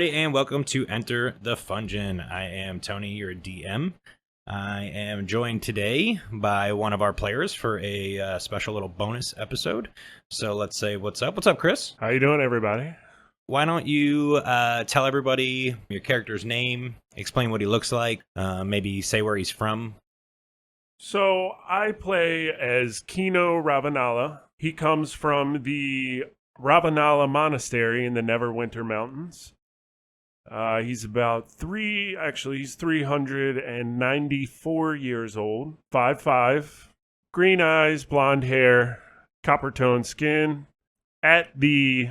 everybody, and welcome to Enter the Fungeon. I am Tony, your DM. I am joined today by one of our players for a special little bonus episode. So let's say what's up. What's up, Chris? How you doing, everybody? Why don't you tell everybody your character's name, explain what he looks like, maybe say where he's from. So I play as Keno Ravenala. He comes from the Ravenala Monastery in the Neverwinter Mountains. He's about he's 394 years old, 5'5", green eyes, blonde hair, copper-toned skin, at the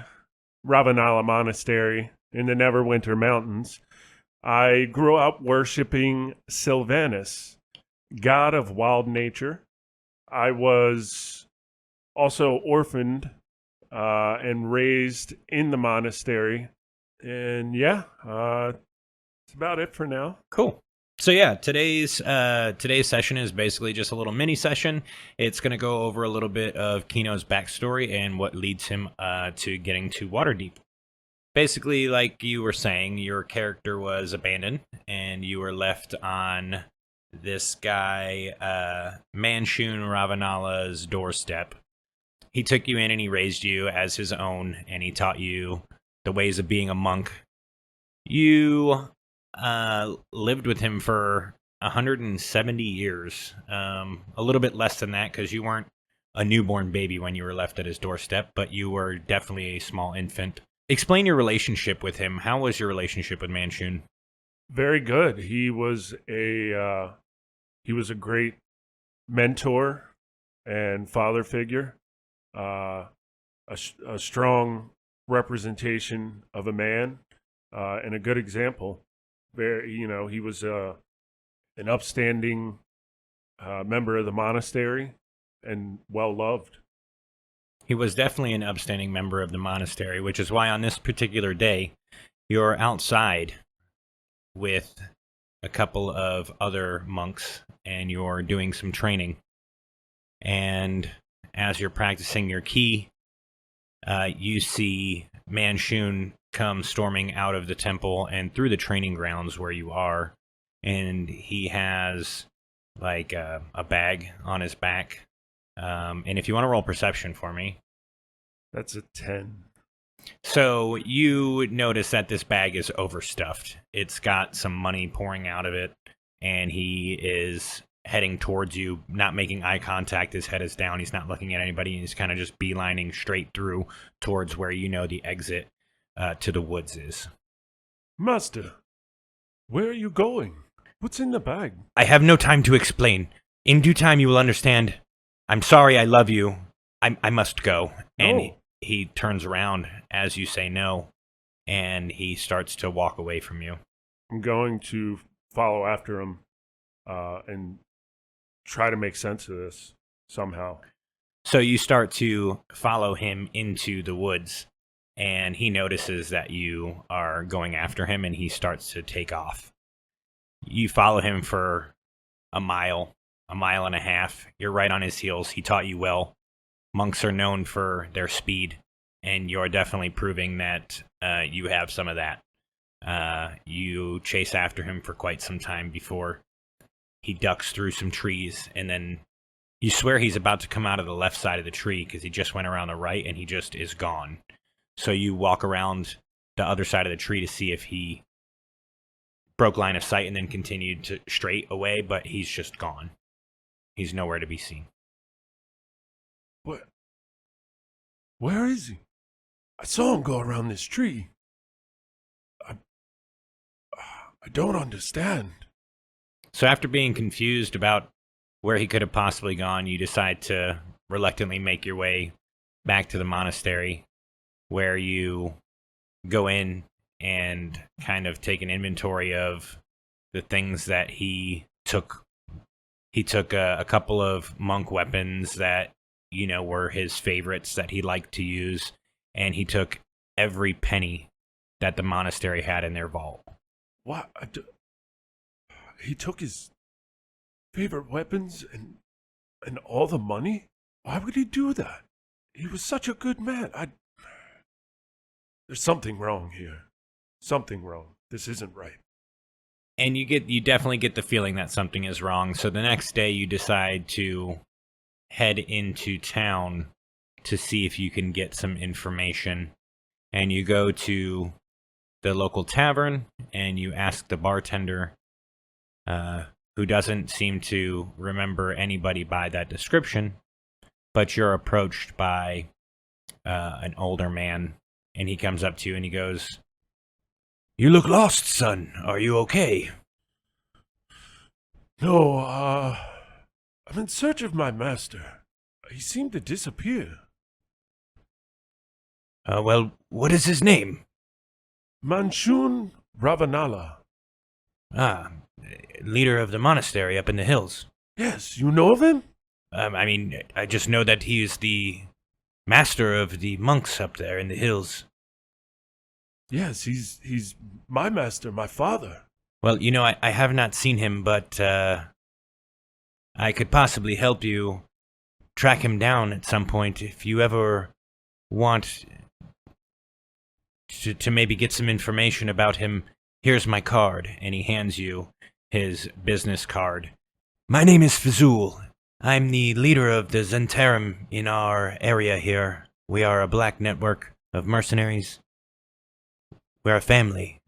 Ravenala Monastery in the Neverwinter Mountains. I grew up worshiping Sylvanus, god of wild nature. I was also orphaned and raised in the monastery. And yeah, that's about it for now. Cool. So yeah, today's session is basically just a little mini session. It's going to go over a little bit of Keno's backstory and what leads him to getting to Waterdeep. Basically, like you were saying, your character was abandoned, and you were left on this guy, Fungeon Ravenala's doorstep. He took you in and he raised you as his own, and he taught you the ways of being a monk. You lived with him for 170 years, a little bit less than that because you weren't a newborn baby when you were left at his doorstep, but you were definitely a small infant. Explain your relationship with him. How was your relationship with Fungeon? Very good. He was a great mentor and father figure, a strong representation of a man, and a good example. He was an upstanding member of the monastery and well loved. He was definitely an upstanding member of the monastery, which is why on this particular day, you're outside with a couple of other monks and you're doing some training. And as you're practicing your ki, you see Fungeon come storming out of the temple and through the training grounds where you are. And he has like a bag on his back. And if you want to roll perception for me. That's a 10. So you notice that this bag is overstuffed. It's got some money pouring out of it, and he is heading towards you, not making eye contact. His head is down. He's not looking at anybody. He's kind of just beelining straight through towards where you know the exit to the woods is. Master, where are you going? What's in the bag? I have no time to explain. In due time you will understand. I'm sorry, I love you. I must go. No. And he turns around as you say no, and he starts to walk away from you. I'm going to follow after him and try to make sense of this somehow. So you start to follow him into the woods, and he notices that you are going after him, and he starts to take off. You follow him for a mile and a half. You're right on his heels. He taught you well. Monks are known for their speed, and you're definitely proving that you have some of that. You chase after him for quite some time before he ducks through some trees, and then you swear he's about to come out of the left side of the tree because he just went around the right and he just is gone. So you walk around the other side of the tree to see if he broke line of sight and then continued to straight away, but he's just gone. He's nowhere to be seen. What? Where is he? I saw him go around this tree. I don't understand. So after being confused about where he could have possibly gone, you decide to reluctantly make your way back to the monastery, where you go in and kind of take an inventory of the things that he took. He took a couple of monk weapons that, you know, were his favorites that he liked to use, and he took every penny that the monastery had in their vault. What? He took his favorite weapons and all the money? Why would he do that? He was such a good man. There's something wrong here. something wrong. This isn't right. And you definitely get the feeling that something is wrong. So the next day you decide to head into town to see if you can get some information. And you go to the local tavern and you ask the bartender, who doesn't seem to remember anybody by that description, but you're approached by an older man, and he comes up to you and he goes, "You look lost, son. Are you okay?" No, I'm in search of my master. He seemed to disappear. Well, what is his name? Fungeon Ravenala. Ah, leader of the monastery up in the hills. Yes, you know of him? I mean, I just know that he's the master of the monks up there in the hills. Yes, he's my master, my father. Well, I have not seen him, but I could possibly help you track him down at some point if you ever want to maybe get some information about him. Here's my card, and he hands you his business card. My name is Fazul. I'm the leader of the Zentarum in our area here. We are a black network of mercenaries. We're a family.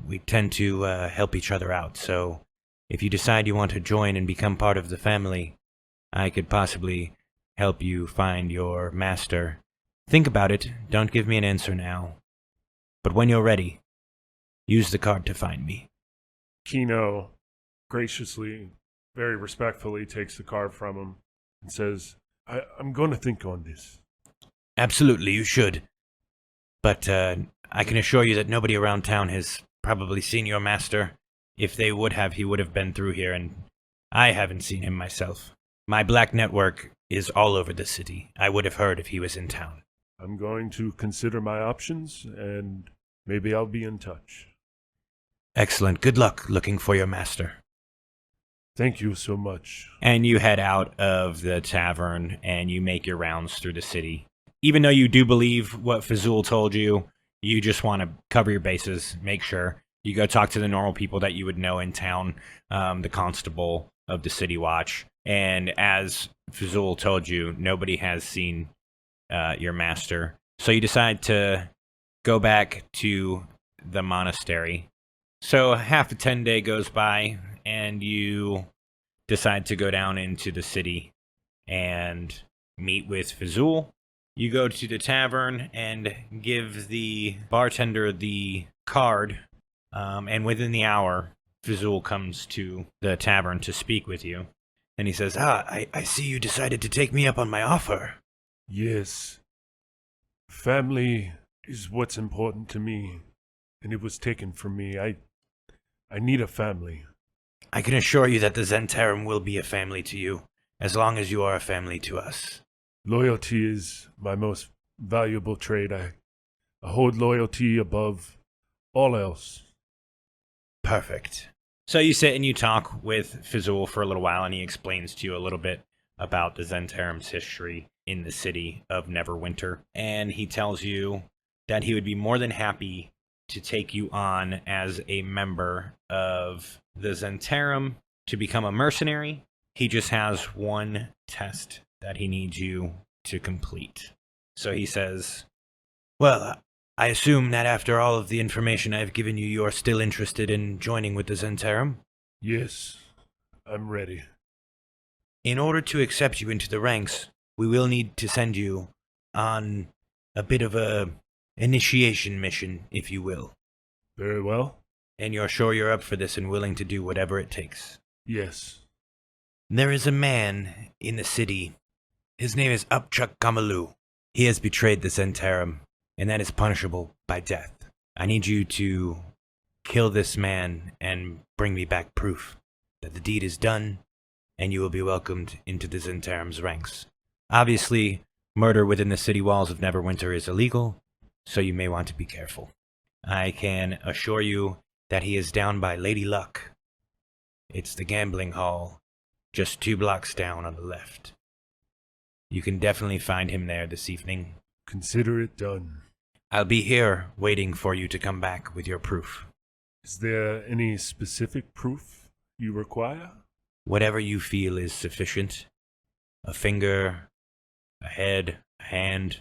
We tend to help each other out, so if you decide you want to join and become part of the family, I could possibly help you find your master. Think about it. Don't give me an answer now. But when you're ready, use the card to find me. Keno graciously, very respectfully takes the card from him and says, I'm going to think on this. Absolutely, you should. But I can assure you that nobody around town has probably seen your master. If they would have, he would have been through here, and I haven't seen him myself. My black network is all over the city. I would have heard if he was in town. I'm going to consider my options, and maybe I'll be in touch. Excellent. Good luck looking for your master. Thank you so much. And you head out of the tavern, and you make your rounds through the city. Even though you do believe what Fazul told you, you just want to cover your bases, make sure. You go talk to the normal people that you would know in town, the constable of the city watch. And as Fazul told you, nobody has seen your master. So you decide to go back to the monastery. So half a 10-day goes by, and you decide to go down into the city and meet with Fazul. You go to the tavern and give the bartender the card, and within the hour, Fazul comes to the tavern to speak with you. And he says, I see you decided to take me up on my offer. Yes. Family is what's important to me, and it was taken from me. I need a family. I can assure you that the Zentarum will be a family to you, as long as you are a family to us. Loyalty is my most valuable trait. I hold loyalty above all else. Perfect. So you sit and you talk with Fazul for a little while, and he explains to you a little bit about the Zentarum's history in the city of Neverwinter. And he tells you that he would be more than happy to take you on as a member of the Zentarum to become a mercenary. He just has one test that he needs you to complete. So he says, well, I assume that after all of the information I've given you, you're still interested in joining with the Zentarum? Yes, I'm ready. In order to accept you into the ranks, we will need to send you on a bit of a initiation mission, if you will. Very well. And you're sure you're up for this and willing to do whatever it takes? Yes. There is a man in the city. His name is Upchuck Kamalu. He has betrayed the Zentarum, and that is punishable by death. I need you to kill this man and bring me back proof that the deed is done, and you will be welcomed into the Zentarum's ranks. Obviously, murder within the city walls of Neverwinter is illegal, so you may want to be careful. I can assure you that he is down by Lady Luck. It's the gambling hall, just 2 blocks down on the left. You can definitely find him there this evening. Consider it done. I'll be here waiting for you to come back with your proof. Is there any specific proof you require? Whatever you feel is sufficient. A finger, a head, a hand.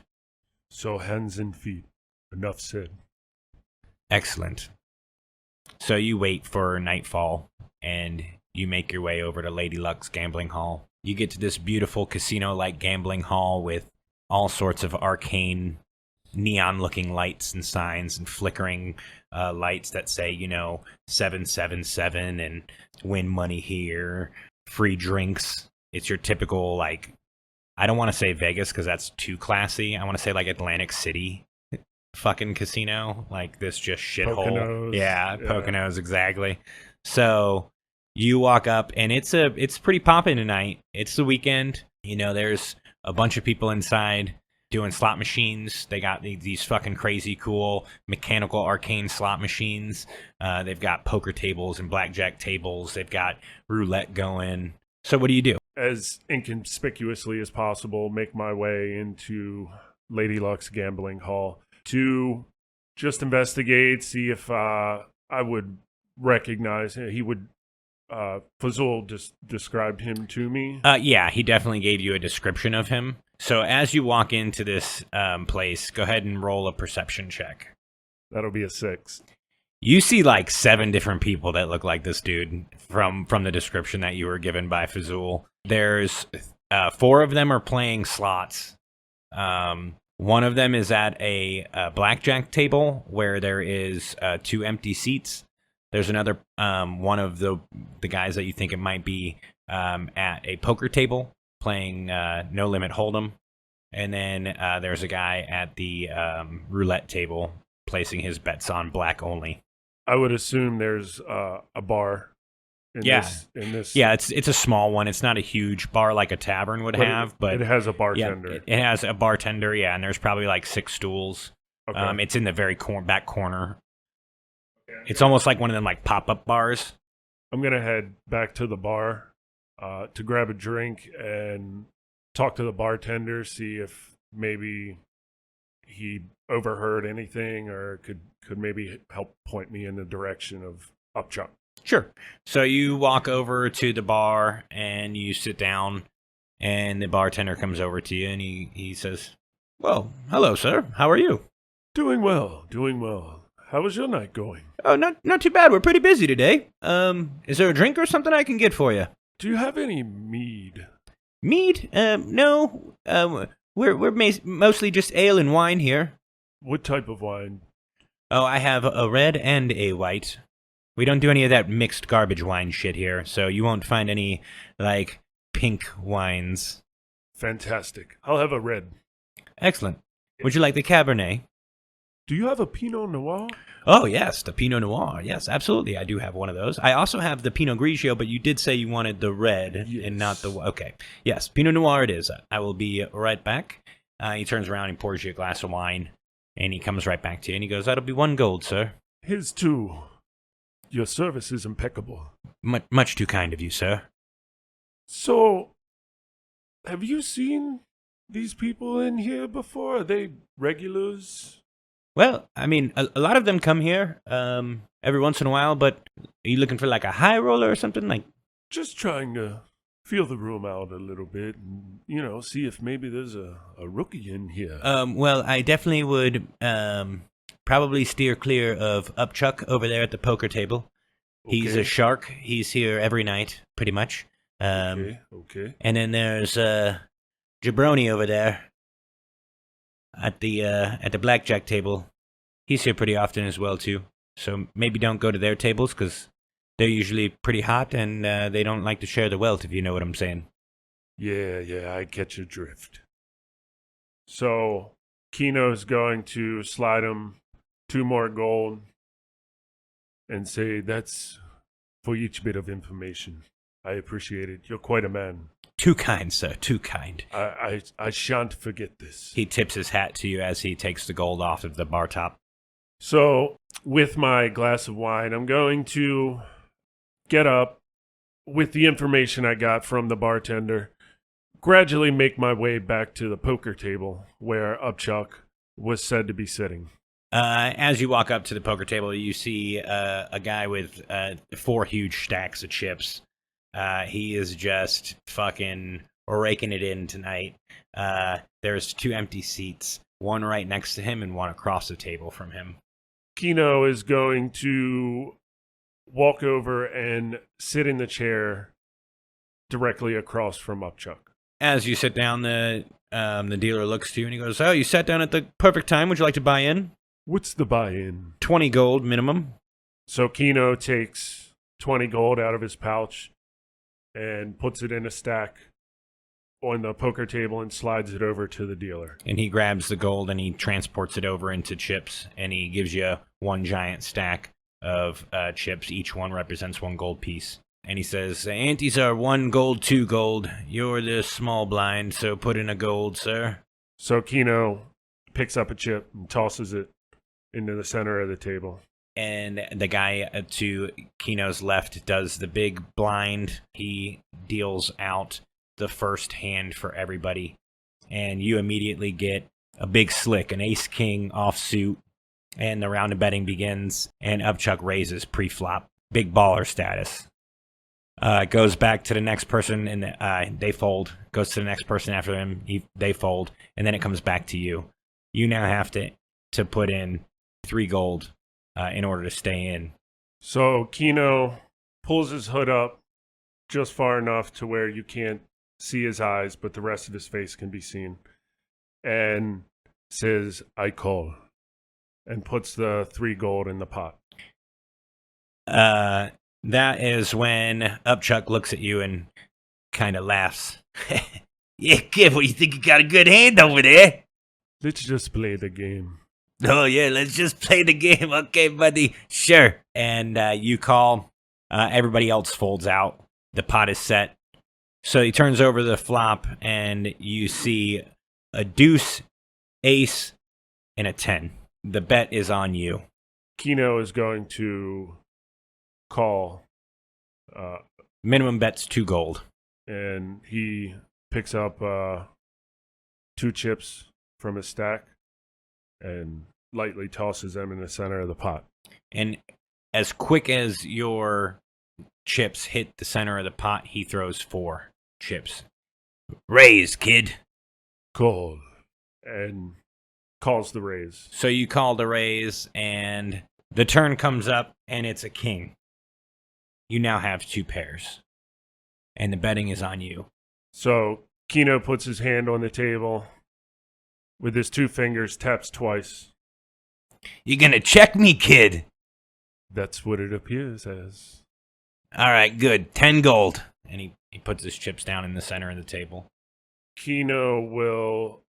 So hands and feet. Enough said. Excellent. So you wait for nightfall, and you make your way over to Lady Luck's gambling hall. You get to this beautiful casino-like gambling hall with all sorts of arcane, neon-looking lights and signs and flickering lights that say, 777 and win money here, free drinks. It's your typical, I don't want to say Vegas because that's too classy. I want to say Atlantic City fucking casino, this just shithole. Poconos. Yeah, Poconos, exactly. So you walk up and it's pretty poppin' tonight. It's the weekend. There's a bunch of people inside doing slot machines. They got these fucking crazy cool mechanical arcane slot machines. They've got poker tables and blackjack tables. They've got roulette going. So what do you do? As inconspicuously as possible, make my way into Lady Luck's gambling hall to just investigate, see if I would recognize him. He would, Fazul just described him to me. Yeah, he definitely gave you a description of him. So as you walk into this place, go ahead and roll a perception check. That'll be a 6. You see 7 different people that look like this dude from the description that you were given by Fazul. There's 4 of them are playing slots. One of them is at a blackjack table where there is 2 empty seats. There's another one of the guys that you think it might be at a poker table playing No Limit Hold'em. And then there's a guy at the roulette table placing his bets on black only. I would assume there's a bar in this. Yeah, it's a small one. It's not a huge bar like a tavern would have, but it has a bartender. Yeah, it has a bartender, and there's probably 6 stools. Okay. It's in the very back corner. It's almost like one of them pop-up bars. I'm going to head back to the bar to grab a drink and talk to the bartender, see if maybe he overheard anything or could maybe help point me in the direction of Upchuck. Sure. So you walk over to the bar and you sit down, and the bartender comes over to you and he says, "Well, hello, sir. How are you?" Doing well. How was your night going? Oh, not too bad. We're pretty busy today. Is there a drink or something I can get for you? Do you have any mead? Mead? No. We're mostly just ale and wine here. What type of wine? Oh, I have a red and a white. We don't do any of that mixed garbage wine shit here, so you won't find any, pink wines. Fantastic. I'll have a red. Excellent. Would you like the Cabernet? Do you have a Pinot Noir? Oh, yes, the Pinot Noir. Yes, absolutely. I do have one of those. I also have the Pinot Grigio, but you did say you wanted the red and not the... Okay. Yes, Pinot Noir it is. I will be right back. He turns around and pours you a glass of wine, and he comes right back to you, and he goes, "That'll be 1 gold, sir." Here's 2. Your service is impeccable. Much too kind of you, sir. So, have you seen these people in here before? Are they regulars? Well, I mean, a lot of them come here every once in a while, but are you looking for a high roller or something? Just trying to feel the room out a little bit and, see if maybe there's a rookie in here. Well, I definitely would probably steer clear of Upchuck over there at the poker table. Okay. He's a shark. He's here every night, pretty much. Okay. And then there's Jabroni over there at the blackjack table. He's here pretty often as well, too. So maybe don't go to their tables, because they're usually pretty hot, and they don't like to share the wealth, if you know what I'm saying. Yeah, I get your drift. So, Keno's going to slide him 2 more gold and say, "That's for each bit of information. I appreciate it. You're quite a man." Too kind, sir, too kind. I shan't forget this. He tips his hat to you as he takes the gold off of the bar top. So, with my glass of wine, I'm going to get up with the information I got from the bartender, gradually make my way back to the poker table where Upchuck was said to be sitting. As you walk up to the poker table, you see a guy with 4 huge stacks of chips. He is just fucking raking it in tonight. There's 2 empty seats, one right next to him and one across the table from him. Keno is going to walk over and sit in the chair directly across from Upchuck. As you sit down, the dealer looks to you and he goes, "Oh, you sat down at the perfect time. Would you like to buy in?" What's the buy-in? 20 gold minimum. So Keno takes 20 gold out of his pouch and puts it in a stack on the poker table and slides it over to the dealer. And he grabs the gold and he transports it over into chips, and he gives you 1 giant stack of chips. Each one represents 1 gold piece. And he says, "Antes are 1 gold, 2 gold. You're the small blind, so put in a gold, sir." So Keno picks up a chip and tosses it into the center of the table. And the guy to Keno's left does the big blind. He deals out the first hand for everybody. And you immediately get a big slick, an ace-king offsuit. And the round of betting begins. And Upchuck raises pre-flop. Big baller status. Goes back to the next person, and they fold. Goes to the next person after them, they fold. And then it comes back to you. You now have to put in 3 gold in order to stay in. So Keno pulls his hood up just far enough to where you can't see his eyes, but the rest of his face can be seen. And says, "I call." And puts the 3 gold in the pot. That is when Upchuck looks at you and kind of laughs. "Yeah, kid, what, you think you got a good hand over there?" Let's just play the game. "Oh, yeah, let's just play the game. Okay, buddy, sure." And you call. Everybody else folds out. The pot is set. So he turns over the flop, and you see a deuce, ace, and a 10. The bet is on you. Keno is going to call. Minimum bet's 2 gold. And he picks up 2 chips from his stack and lightly tosses them in the center of the pot. And as quick as your chips hit the center of the pot, he throws 4 chips. "Raise, kid." Call. And calls the raise. So you call the raise, and the turn comes up, and it's a king. You now have 2 pairs. And the betting is on you. So Keno puts his hand on the table. With his 2 fingers, taps twice. "You gonna check me, kid?" That's what it appears as. "All right, good. 10 gold." And he puts his chips down in the center of the table. Keno will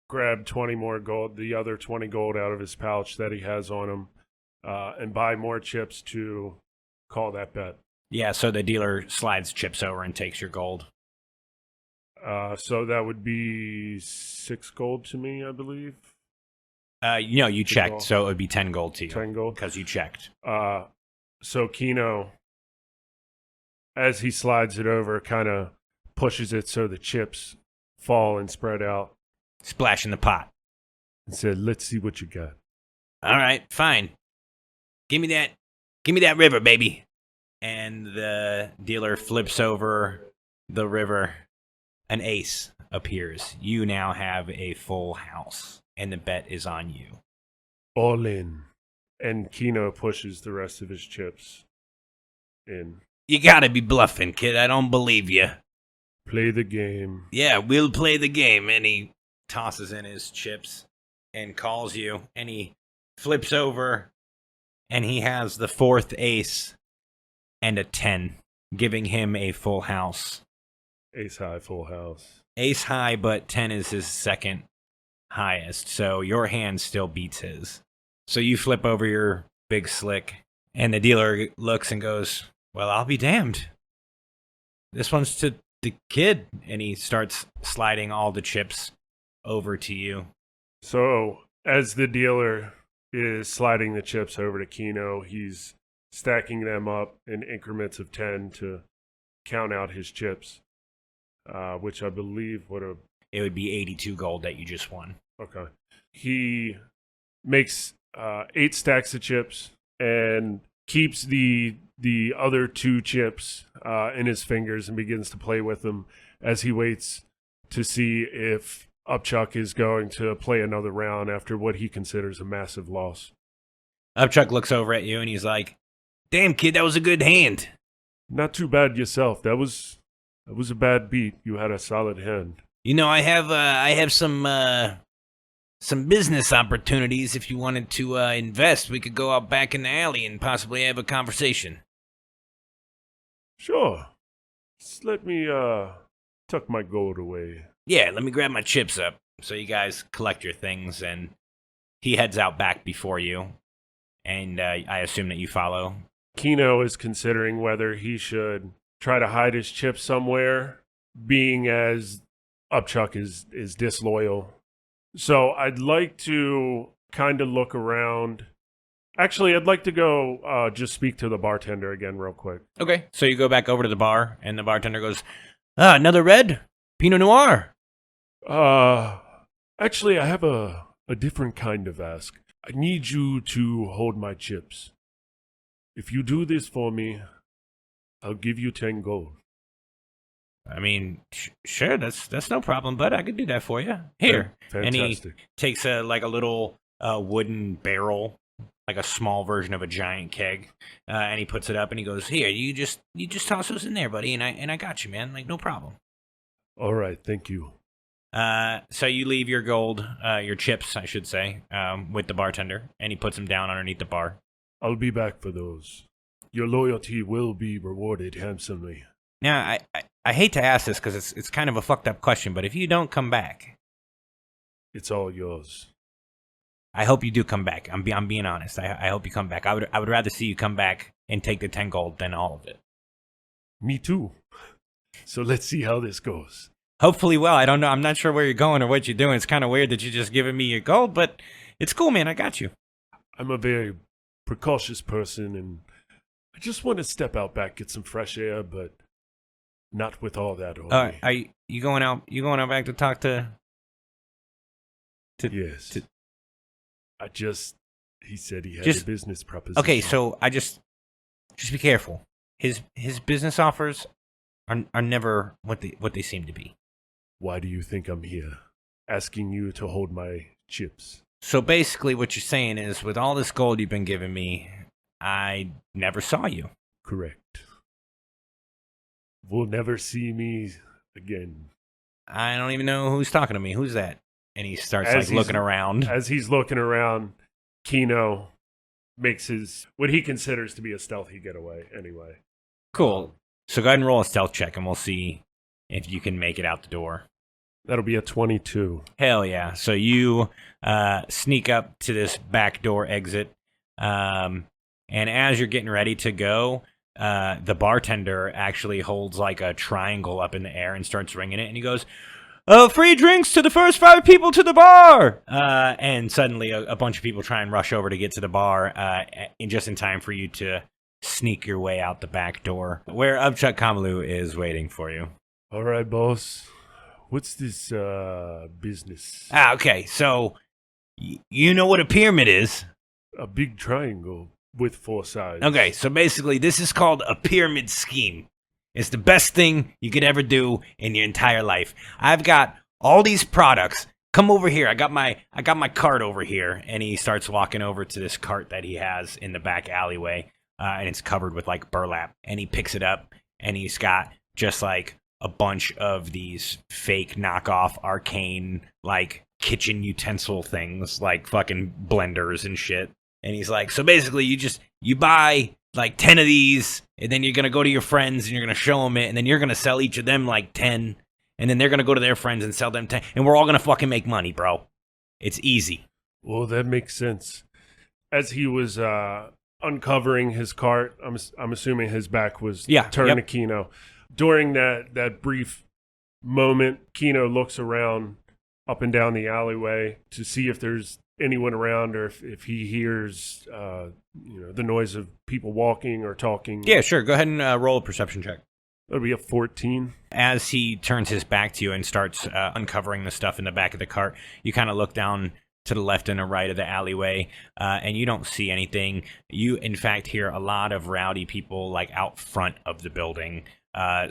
grab 20 more gold, the other 20 gold out of his pouch that he has on him, and buy more chips to call that bet. Yeah, so the dealer slides chips over and takes your gold. So that would be 6 gold to me, I believe. You checked, gold. so it would be 10 gold to you. 10 gold. Because you checked. So Keno, as he slides it over, kind of pushes it so the chips fall and spread out. Splash in the pot. And said, "Let's see what you got." "All right, fine. Give me that river, baby." And the dealer flips over the river. An ace appears. You now have a full house, and the bet is on you. All in. And Keno pushes the rest of his chips in. "You gotta be bluffing, kid. I don't believe you." Play the game. "Yeah, we'll play the game." And he tosses in his chips and calls you, and he flips over, and he has the 4th ace and a 10, giving him a full house. Ace high, full house. Ace high, but 10 is his second highest, so your hand still beats his. So you flip over your big slick, and the dealer looks and goes, "Well, I'll be damned. This one's to the kid." And he starts sliding all the chips over to you. So as the dealer is sliding the chips over to Keno, he's stacking them up in increments of 10 to count out his chips, which I believe would have... It would be 82 gold that you just won. Okay. He makes 8 stacks of chips and keeps the other 2 chips in his fingers and begins to play with them as he waits to see if Upchuck is going to play another round after what he considers a massive loss. Upchuck looks over at you and he's like, "Damn, kid, that was a good hand." Not too bad yourself. That was a bad beat. You had a solid hand. You know, I have some business opportunities. If you wanted to invest, we could go out back in the alley and possibly have a conversation. Sure. Just let me tuck my gold away. Yeah, let me grab my chips up. So you guys collect your things, and he heads out back before you. And I assume that you follow. Keno is considering whether he should try to hide his chips somewhere, being as Upchuck is disloyal. So I'd like to kind of look around. Actually, I'd like to go just speak to the bartender again real quick. Okay. So you go back over to the bar, and the bartender goes, "Another red? Pinot Noir." Actually, I have a different kind of ask. I need you to hold my chips. If you do this for me, I'll give you 10 gold. I mean, sure, that's no problem, bud. I could do that for you. Here. Fantastic. And he takes a little wooden barrel, like a small version of a giant keg, and he puts it up and he goes, "Here, you just toss those in there, buddy, and I got you, man. Like, no problem." All right, thank you. So you leave your gold, your chips, I should say, with the bartender, and he puts them down underneath the bar. I'll be back for those. Your loyalty will be rewarded handsomely. Now, I hate to ask this because it's kind of a fucked up question, but if you don't come back, it's all yours. I hope you do come back. I'm being honest. I hope you come back. I would rather see you come back and take the 10 gold than all of it. Me too. So let's see how this goes. Hopefully well. I don't know. I'm not sure where you're going or what you're doing. It's kind of weird that you're just giving me your gold, but it's cool, man. I got you. I'm a very precautious person, and I just want to step out back, get some fresh air, but not with all that on me. Are you going out? You going out back to talk to? Yes. He said he had a business proposition. Okay, so just be careful. His business offers are never what they seem to be. Why do you think I'm here? Asking you to hold my chips. So basically what you're saying is, with all this gold you've been giving me, I never saw you. Correct. Will never see me again. I don't even know who's talking to me. Who's that? And he starts looking around. As he's looking around, Keno makes what he considers to be a stealthy getaway anyway. Cool. So go ahead and roll a stealth check, and we'll see if you can make it out the door. That'll be a 22. Hell yeah. So you sneak up to this back door exit, and as you're getting ready to go, the bartender actually holds like a triangle up in the air and starts ringing it, and he goes, "Free drinks to the first 5 people to the bar!" And suddenly a bunch of people try and rush over to get to the bar, just in time for you to sneak your way out the back door, where Upchuck Kamalu is waiting for you. All right, boss. What's this business? Okay, so you know what a pyramid is? A big triangle with 4 sides. Okay, so basically this is called a pyramid scheme. It's the best thing you could ever do in your entire life. I've got all these products. Come over here. I got my cart over here. And he starts walking over to this cart that he has in the back alleyway. And it's covered with like burlap. And he picks it up, and he's got just like a bunch of these fake knockoff arcane like kitchen utensil things, like fucking blenders and shit. And he's like, so basically you buy like 10 of these, and then you're going to go to your friends and you're going to show them it, and then you're going to sell each of them like 10, and then they're going to go to their friends and sell them 10, and we're all going to fucking make money, bro. It's easy. Well, that makes sense. As he was uncovering his cart, I'm assuming his back was turned to Keno. During that brief moment, Keno looks around up and down the alleyway to see if there's anyone around, or if he hears the noise of people walking or talking. Yeah, sure. Go ahead and roll a perception check. That'll be a 14. As he turns his back to you and starts uncovering the stuff in the back of the cart, you kind of look down to the left and the right of the alleyway, and you don't see anything. You, in fact, hear a lot of rowdy people like out front of the building.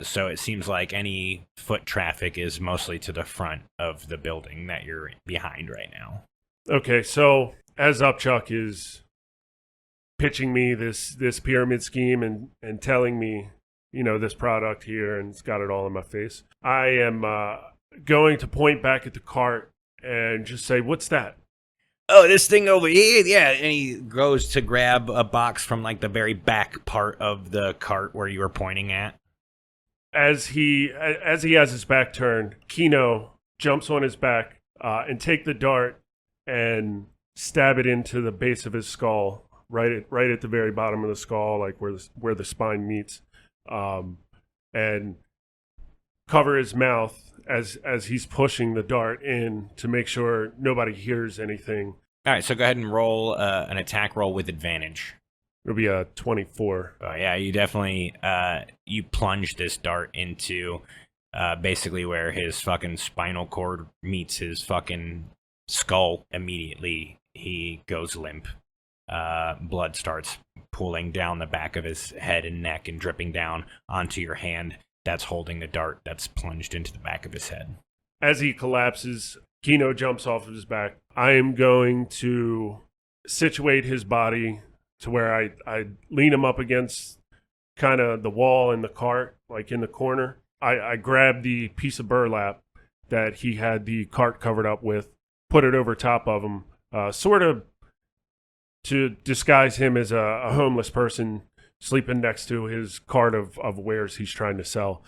So it seems like any foot traffic is mostly to the front of the building that you're behind right now. Okay, so as Upchuck is pitching me this pyramid scheme and telling me, this product here, and it's got it all in my face, I am going to point back at the cart and just say, "What's that?" "Oh, this thing over here?" Yeah, and he goes to grab a box from like the very back part of the cart where you were pointing at. As he has his back turned, Keno jumps on his back and take the dart and stab it into the base of his skull, right at the very bottom of the skull, like where the spine meets, and cover his mouth as he's pushing the dart in to make sure nobody hears anything. All right, so go ahead and roll an attack roll with advantage. It'll be a 24. Yeah, you definitely you plunge this dart into basically where his fucking spinal cord meets his fucking skull. Immediately, he goes limp. Blood starts pooling down the back of his head and neck and dripping down onto your hand that's holding the dart that's plunged into the back of his head. As he collapses, Keno jumps off of his back. I am going to situate his body to where I lean him up against kind of the wall in the cart, like in the corner. I grab the piece of burlap that he had the cart covered up with, put it over top of him, sort of to disguise him as a homeless person sleeping next to his cart of wares he's trying to sell.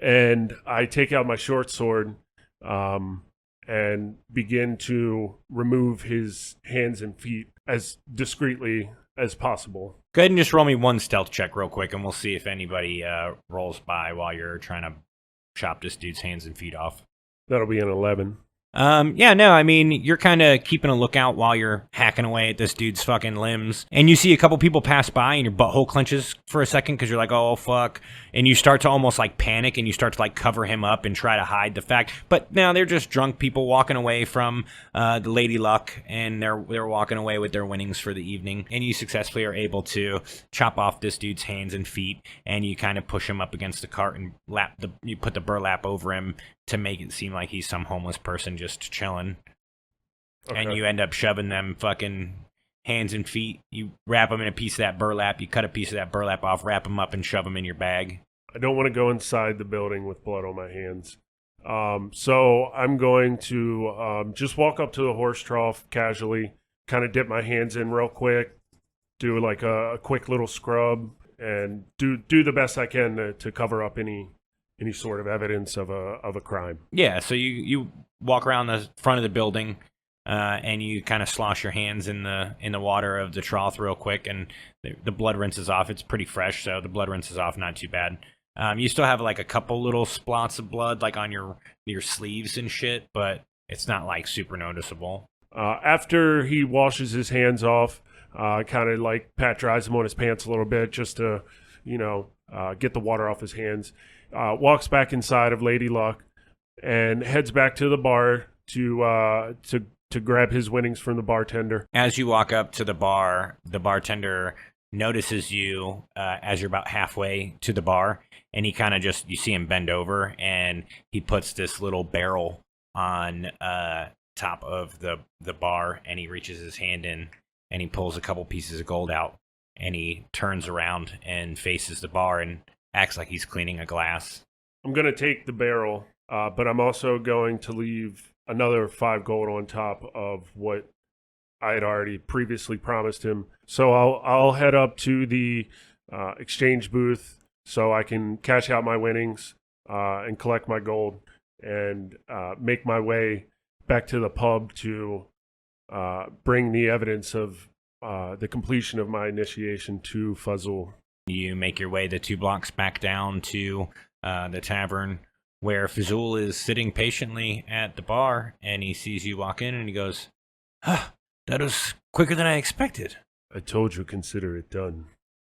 And I take out my short sword and begin to remove his hands and feet as discreetly as possible. Go ahead and just roll me one stealth check real quick, and we'll see if anybody rolls by while you're trying to chop this dude's hands and feet off. That'll be an 11. Yeah, no, I mean, you're kind of keeping a lookout while you're hacking away at this dude's fucking limbs. And you see a couple people pass by and your butthole clenches for a second because you're like, oh, fuck. And you start to almost like panic and you start to like cover him up and try to hide the fact. But now they're just drunk people walking away from the Lady Luck, and they're walking away with their winnings for the evening. And you successfully are able to chop off this dude's hands and feet, and you kind of push him up against the cart and you put the burlap over him to make it seem like he's some homeless person just chilling. Okay. And you end up shoving them fucking hands and feet. You wrap them in a piece of that burlap. You cut a piece of that burlap off, wrap them up, and shove them in your bag. I don't want to go inside the building with blood on my hands. So I'm going to just walk up to the horse trough casually, kind of dip my hands in real quick, do like a quick little scrub, and do the best I can to cover up any sort of evidence of a crime. Yeah, so you walk around the front of the building, and you kind of slosh your hands in the water of the trough real quick, and the blood rinses off. It's pretty fresh, so the blood rinses off, not too bad. You still have like a couple little splots of blood like on your sleeves and shit, but it's not like super noticeable. After he washes his hands off, kind of like pat dries him on his pants a little bit just to, get the water off his hands. Walks back inside of Lady Luck and heads back to the bar to grab his winnings from the bartender. As you walk up to the bar, the bartender notices you as you're about halfway to the bar, and he kind of you see him bend over, and he puts this little barrel on top of the bar, and he reaches his hand in, and he pulls a couple pieces of gold out, and he turns around and faces the bar and acts like he's cleaning a glass. I'm going to take the barrel, but I'm also going to leave another 5 gold on top of what I had already previously promised him. So I'll head up to the exchange booth so I can cash out my winnings and collect my gold and make my way back to the pub to bring the evidence of the completion of my initiation to Fazul. You make your way the 2 blocks back down to the tavern where Fazul is sitting patiently at the bar, and he sees you walk in and he goes, that was quicker than I expected. I told you, consider it done.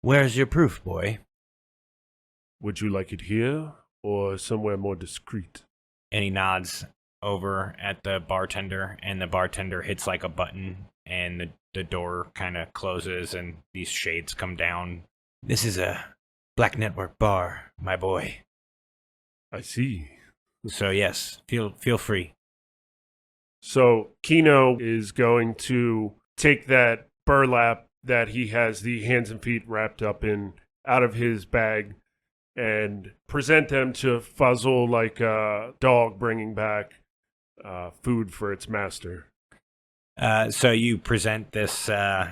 Where's your proof, boy? Would you like it here or somewhere more discreet? And he nods over at the bartender, and the bartender hits like a button, and the door kind of closes, and these shades come down. This is a Black Network bar, my boy. I see. So yes, feel free. So Keno is going to take that burlap that he has the hands and feet wrapped up in out of his bag and present them to Fazul like a dog bringing back food for its master. So you present this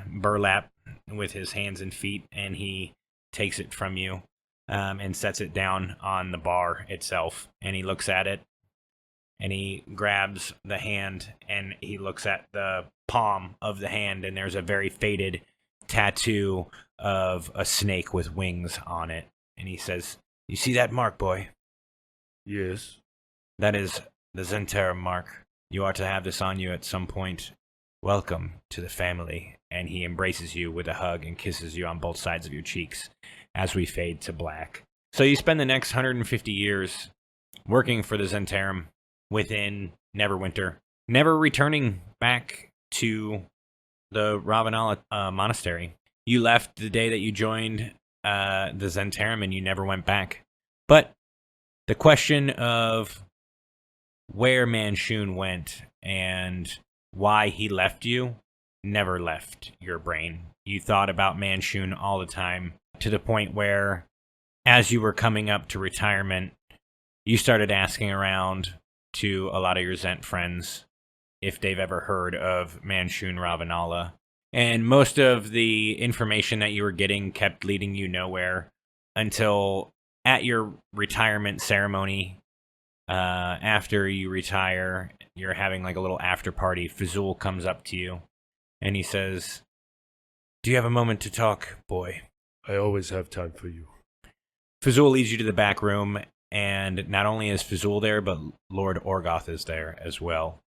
burlap with his hands and feet, and he takes it from you and sets it down on the bar itself. And he looks at it, and he grabs the hand, and he looks at the palm of the hand, and there's a very faded tattoo of a snake with wings on it. And he says, "You see that mark, boy? Yes. That is the Zentarum mark. You are to have this on you at some point. Welcome to the family." And he embraces you with a hug and kisses you on both sides of your cheeks as we fade to black. So you spend the next 150 years working for the Zentarum within Neverwinter, never returning back to the Ravenala monastery. You left the day that you joined the Zentarum, and you never went back. But the question of where Manshun went and why he left you never left your brain. You thought about Manshun all the time, to the point where, as you were coming up to retirement, you started asking around to a lot of your Zent friends if they've ever heard of Manshun Ravenala. And most of the information that you were getting kept leading you nowhere until at your retirement ceremony, after you retire, you're having like a little after party. Fazul comes up to you and he says, "Do you have a moment to talk, boy?" I always have time for you. Fazul leads you to the back room, and not only is Fazul there, but Lord Orgoth is there as well.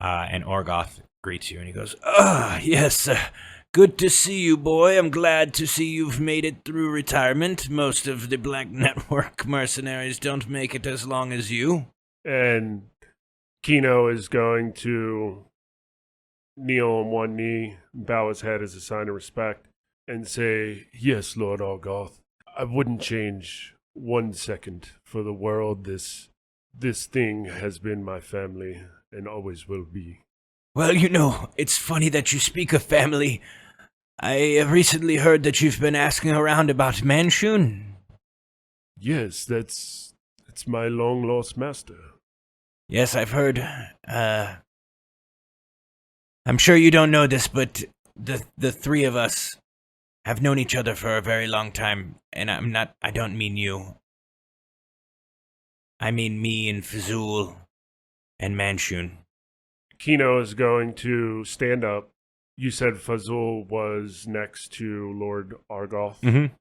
And Orgoth greets you, and he goes, Yes, good to see you, boy. I'm glad to see you've made it through retirement. Most of the Black Network mercenaries don't make it as long as you." And Keno is going to kneel on one knee, bow his head as a sign of respect, and say, "Yes, Lord Orgoth, I wouldn't change 1 second for the world. This thing has been my family and always will be." "Well, it's funny that you speak of family. I have recently heard that you've been asking around about Manshun." Yes, that's my long-lost master. "Yes, I've heard. I'm sure you don't know this, but the three of us have known each other for a very long time, and I don't mean you. I mean me and Fazul and Manshun." Keno is going to stand up. You said Fazul was next to Lord Orgoth. Mm-hmm.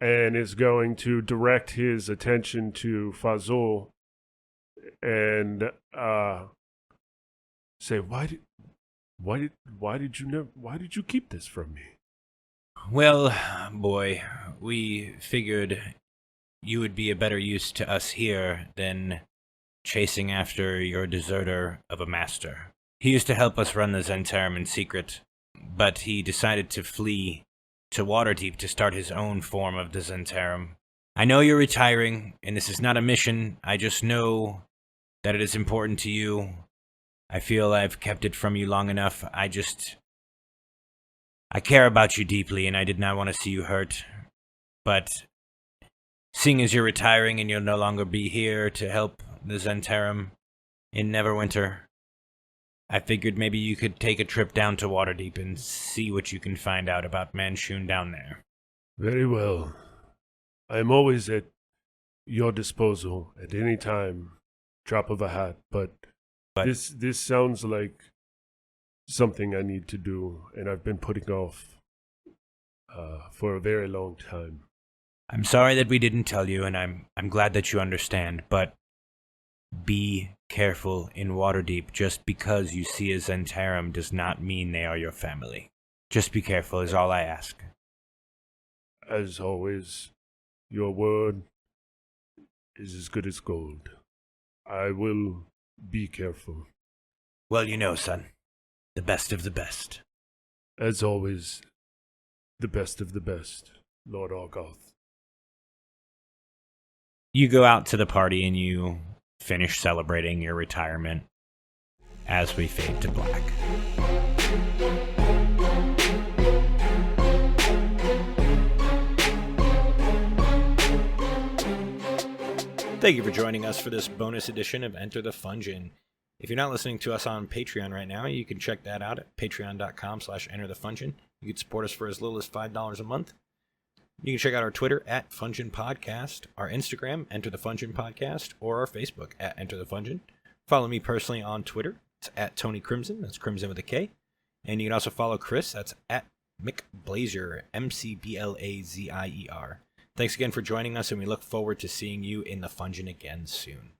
And is going to direct his attention to Fazul and say, why did you keep this from me?" "Well, boy, we figured you would be a better use to us here than chasing after your deserter of a master. He used to help us run the Zentarum in secret, but he decided to flee to Waterdeep to start his own form of the Zentarum. I know you're retiring, and this is not a mission. I just know that it is important to you. I feel I've kept it from you long enough. I care about you deeply, and I did not want to see you hurt. But seeing as you're retiring and you'll no longer be here to help the Zentarum in Neverwinter, I figured maybe you could take a trip down to Waterdeep and see what you can find out about Manshun down there." Very well. I am always at your disposal at any time, drop of a hat, but this sounds like something I need to do, and I've been putting off for a very long time. "I'm sorry that we didn't tell you, and I'm glad that you understand, but be careful in Waterdeep. Just because you see a Zentarum does not mean they are your family. Just be careful is all I ask." As always, Your word is as good as gold. I will be careful. Well, you know, son, the best of the best. As always, the best of the best, Lord Argoth. You go out to the party and you finish celebrating your retirement as we fade to black. Thank you for joining us for this bonus edition of Enter the Fungeon. If you're not listening to us on Patreon right now, you can check that out at patreon.com/enterthefungeon. You can support us for as little as $5 a month. You can check out our Twitter at Fungeon Podcast, our Instagram, Enter the Fungeon Podcast, or our Facebook at Enter the Fungeon. Follow me personally on Twitter. It's at TonyKrimson. That's Crimson with a K. And you can also follow Chris. That's at McBlazier, McBlazier. Thanks again for joining us, and we look forward to seeing you in the Fungeon again soon.